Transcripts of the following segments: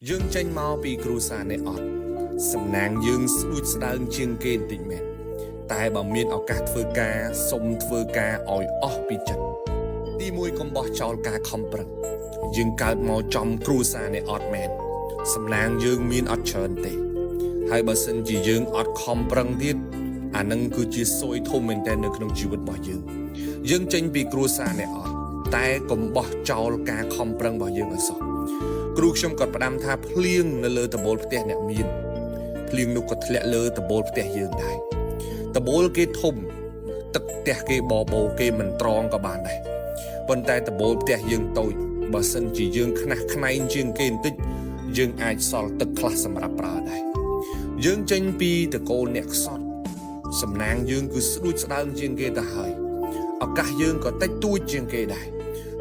យើងចេញមកពីគ្រួសារនេះអត់សំណាងយើងស្ដួចស្ដើងជាងគេបន្តិចមែនតែបើមានឱកាសធ្វើការសុំធ្វើការឲ្យអស់ពីចិត្តទីមួយកុំបោះចោលការខំប្រឹងយើងកើតមកចំគ្រួសារនេះអត់មែនសំណាងយើងមានអត់ច្រើនទេហើយបើសិនជាយើងអត់ខំប្រឹងទៀតអានឹងគឺជាសួយធំមែនតើនៅក្នុងជីវិតរបស់យើងចេញពីគ្រួសារនេះអត់តែកុំបោះចោលការខំប្រឹងរបស់យើងឲ្យសោះគ្រូខ្ញុំក៏ផ្ដាំថាភ្លៀងនៅលើដំបូលផ្ទះអ្នកមានភ្លៀងនោះក៏ធ្លាក់លើដំបូលផ្ទះយើងដែរដំបូលគេធំទឹកផ្ទះគេបបោគេមិនត្រង់ក៏បានដែរប៉ុន្តែដំបូលផ្ទះយើងតូចបើសិនជាយើងខ្នះខ្នែងជាងគេបន្តិចយើងអាចសល់ទឹកខ្លះសម្រាប់ប្រើដែរយើងចេញពីតកូលអ្នកខ្សត់សំណាងយើងគឺស្ដួចស្ដើងជាងគេទៅហើយឱកាសយើងក៏តិចតួចជាងគេដែរ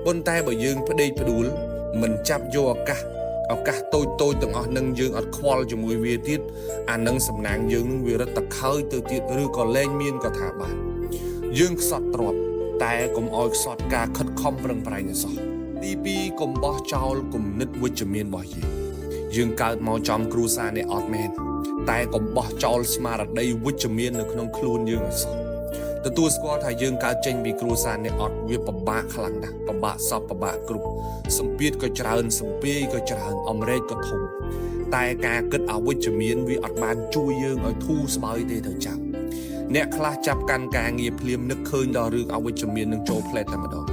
ប៉ុន្តែបើយើងផ្ដេកផ្ដួលមិនចាប់យកឱកាសតូចទាំងអស់នឹងយើងអត់ខ្វល់ជាមួយវាទៀតអានឹងសំណាងយើងនឹងវារត់តខើយទៅទៀតឬក៏លែងមានក៏ថាបានយើងខ្សត់ទ្រពតែកុំឲ្យខ្សត់ការខិតខំប្រឹងប្រែងសោះទី2កុំបោះចោលគំនិតវិជ្ជមានរបស់យើងកើតមកចំគ្រួសារនេះអត់មែនតែកុំបោះចោលស្មារតីវិជ្ជមាននៅក្នុងខ្លួនយើងឲ្យសោះទទួលស្គាល់ថាយើងកើតចេញពីគ្រួសារនេះអត់វាពិបាកខ្លាំងណាស់ពិបាកសពពិបាកគ្រប់សម្ពាធក៏ច្រើនសម្ពាយក៏ច្រើនអំរែកក៏ធំតែការគិតអវិជ្ជមានវាអត់បានជួយយើងឲ្យធូរស្បើយទេទៅចាំអ្នកខ្លះចាប់កាន់ការងារភ្លាមនឹកឃើញដល់រឿងអវិជ្ជមាននឹងចូលផ្លែតតែម្ដង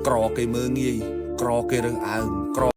ក្រគេមើងងាយក្រគេរើសអើង